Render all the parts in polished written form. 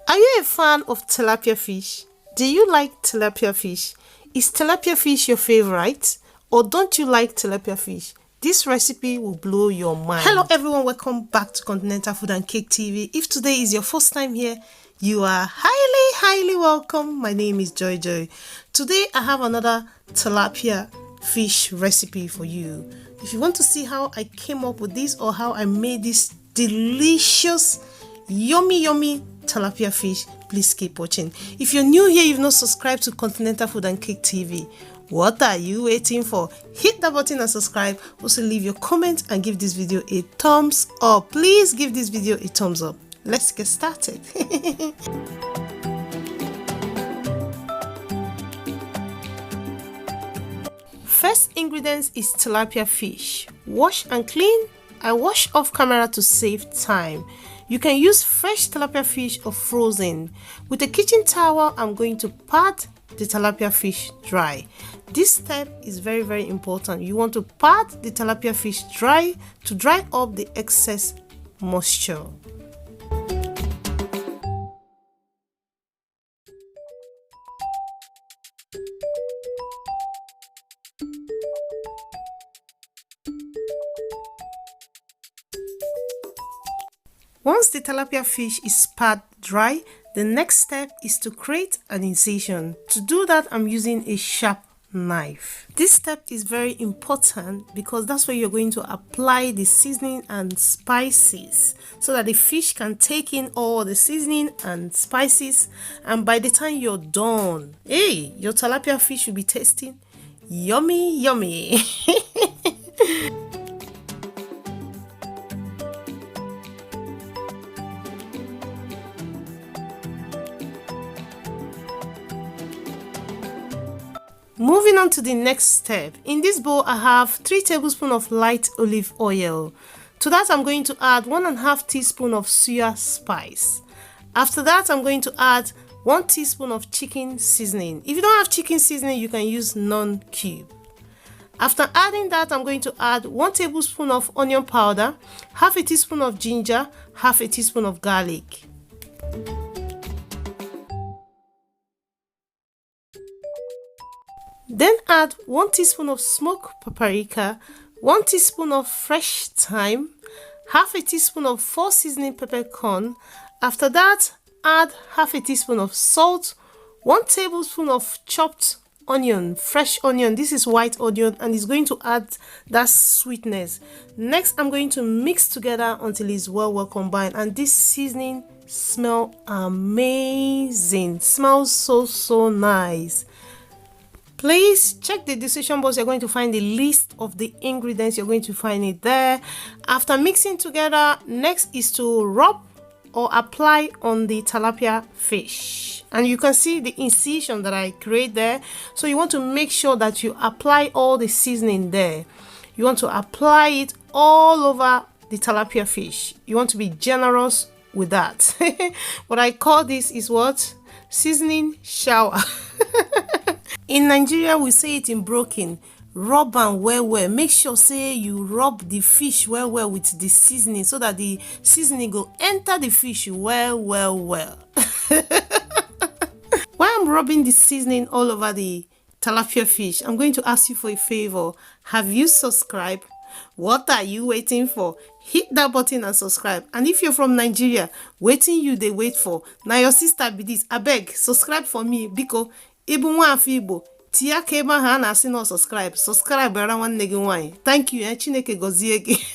Are you a fan of tilapia fish? Do you like tilapia fish? Is tilapia fish your favorite? Or don't you like tilapia fish? This recipe will blow your mind. Hello everyone, welcome back to Continental Food and Cake TV. If today is your first time here, you are highly welcome. My name is Joy. Today I have another tilapia fish recipe for you. If you want to see how I came up with this or how I made this delicious, yummy tilapia fish, please keep watching. If you're new here, you've not subscribed to Continental Food and Cake TV, what are you waiting for? Hit that button and subscribe. Also leave your comment and give this video a thumbs up. Please give this video a thumbs up. Let's get started. First ingredients is tilapia fish. Wash and clean. I wash off camera to save time. You can use fresh tilapia fish or frozen. With a kitchen towel, I'm going to pat the tilapia fish dry. This step is very important. You want to pat the tilapia fish dry to dry up the excess moisture. Once the tilapia fish is pat dry, the next step is to create an incision. To do that, I'm using a sharp knife. This step is very important because that's where you're going to apply the seasoning and spices so that the fish can take in all the seasoning and spices, and by the time you're done, hey, your tilapia fish will be tasting yummy. Moving on to the next step. In this bowl, I have 3 tablespoons of light olive oil. To that, I'm going to add 1.5 teaspoon of SUYA spice. After that, I'm going to add 1 teaspoon of chicken seasoning. If you don't have chicken seasoning, you can use non-cube. After adding that, I'm going to add 1 tablespoon of onion powder, half a teaspoon of ginger, half a teaspoon of garlic. Then add 1 teaspoon of smoked paprika, 1 teaspoon of fresh thyme, half a teaspoon of 4 seasoning peppercorn. After that, add half a teaspoon of salt, 1 tablespoon of chopped onion, fresh onion. This is white onion and it's going to add that sweetness. Next, I'm going to mix together until it's well combined, and this seasoning smells amazing. Smells so nice. Please check the description box. You're going to find the list of the ingredients. You're going to find it there. After mixing together, next is to rub or apply on the tilapia fish. And you can see the incision that I create there. So you want to make sure that you apply all the seasoning there. You want to apply it all over the tilapia fish. You want to be generous with that. What I call this is what? Seasoning shower. In Nigeria, we say it in broken. Rub and well. Make sure say you rub the fish well with the seasoning so that the seasoning go enter the fish well. While I'm rubbing the seasoning all over the tilapia fish, I'm going to ask you for a favor. Have you subscribed? What are you waiting for? Hit that button and subscribe. And if you're from Nigeria, they wait for. Now your sister be this. Abeg, subscribe for me because Ibu nwa afọ Igbo tia ka ebe ha na asị no subscribe bara nwanne gị nwanyị. Thank you, Chineke gozie gị.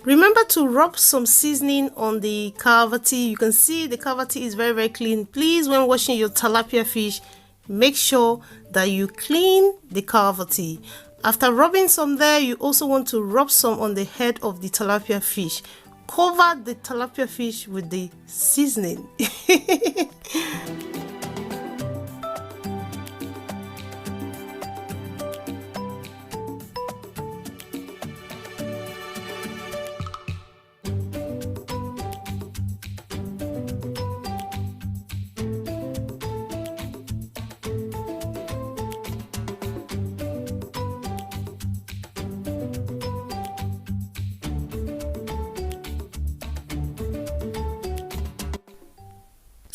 Remember to rub some seasoning on the cavity. You can see the cavity is very clean. Please, when washing your tilapia fish, make sure that you clean the cavity. After rubbing some there, you also want to rub some on the head of the tilapia fish. Cover the tilapia fish with the seasoning.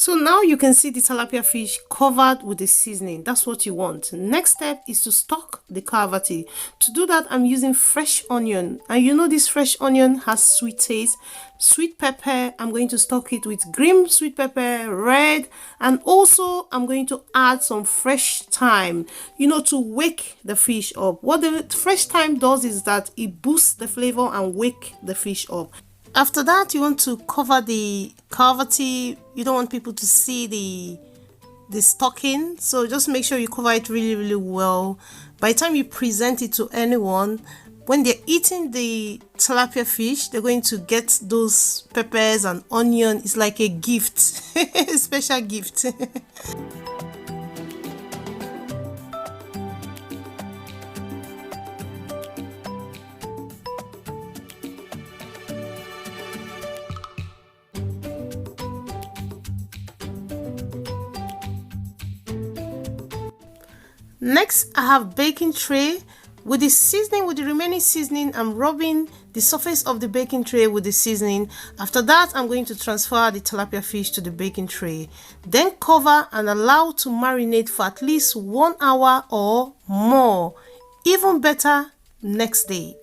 So now you can see the tilapia fish covered with the seasoning. That's what you want. Next step is to stock the cavity. To do that, I'm using fresh onion. And you know this fresh onion has sweet taste. Sweet pepper, I'm going to stock it with green sweet pepper, red, and also I'm going to add some fresh thyme, you know, to wake the fish up. What the fresh thyme does is that it boosts the flavor and wake the fish up. After that, you want to cover the cavity. You don't want people to see the stocking, so just make sure you cover it really well. By the time you present it to anyone, when they're eating the tilapia fish, they're going to get those peppers and onion. It's like a gift, a special gift. Next, I have baking tray. With the seasoning, with the remaining seasoning, I'm rubbing the surface of the baking tray with the seasoning. After that, I'm going to transfer the tilapia fish to the baking tray. Then cover and allow to marinate for at least 1 hour or more. Even better, next day.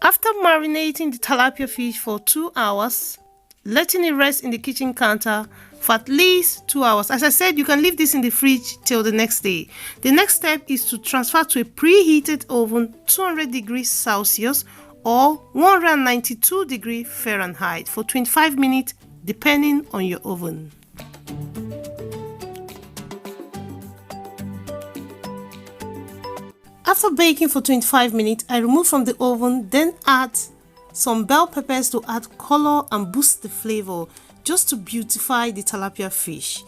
After marinating the tilapia fish for 2 hours, letting it rest in the kitchen counter for at least 2 hours. As I said, you can leave this in the fridge till the next day. The next step is to transfer to a preheated oven, 200 degrees Celsius or 192 degrees Fahrenheit for 25 minutes, depending on your oven. After baking for 25 minutes, I remove from the oven, then add some bell peppers to add color and boost the flavor, just to beautify the tilapia fish.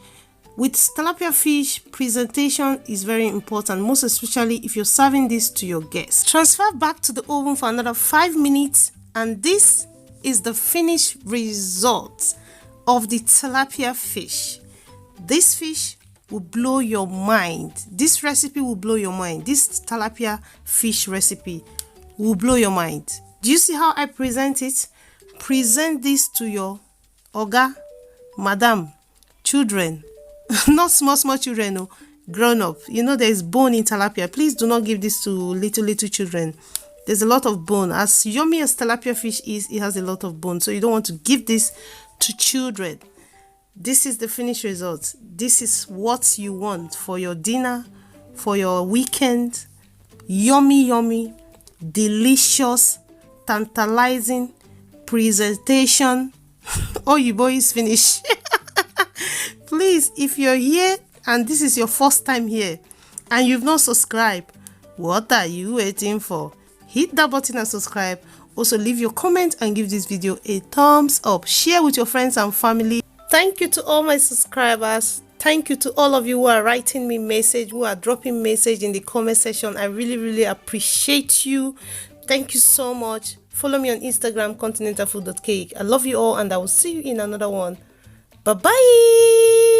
With tilapia fish, presentation is very important, most especially if you're serving this to your guests. Transfer back to the oven for another 5 minutes, and this is the finished result of the tilapia fish. This fish will blow your mind. This recipe will blow your mind. This tilapia fish recipe will blow your mind. Do you see how I present it? Present this to your oga, madam, children, not small children, no, grown up. You know there is bone in tilapia. Please do not give this to little children. There's a lot of bone. As yummy as tilapia fish is, it has a lot of bone. So you don't want to give this to children. This is the finished result. This is what you want for your dinner, for your weekend. Yummy, delicious, tantalizing presentation. Oh, you boys finish. Please, if you're here and this is your first time here and you've not subscribed, what are you waiting for? Hit that button and subscribe. Also, leave your comment and give this video a thumbs up. Share with your friends and family. Thank you to all my subscribers. Thank you to all of you who are writing me message, who are dropping message in the comment section. I really appreciate you. Thank you so much. Follow me on Instagram, continentalfood.cake. I love you all, and I will see you in another one. Bye-bye.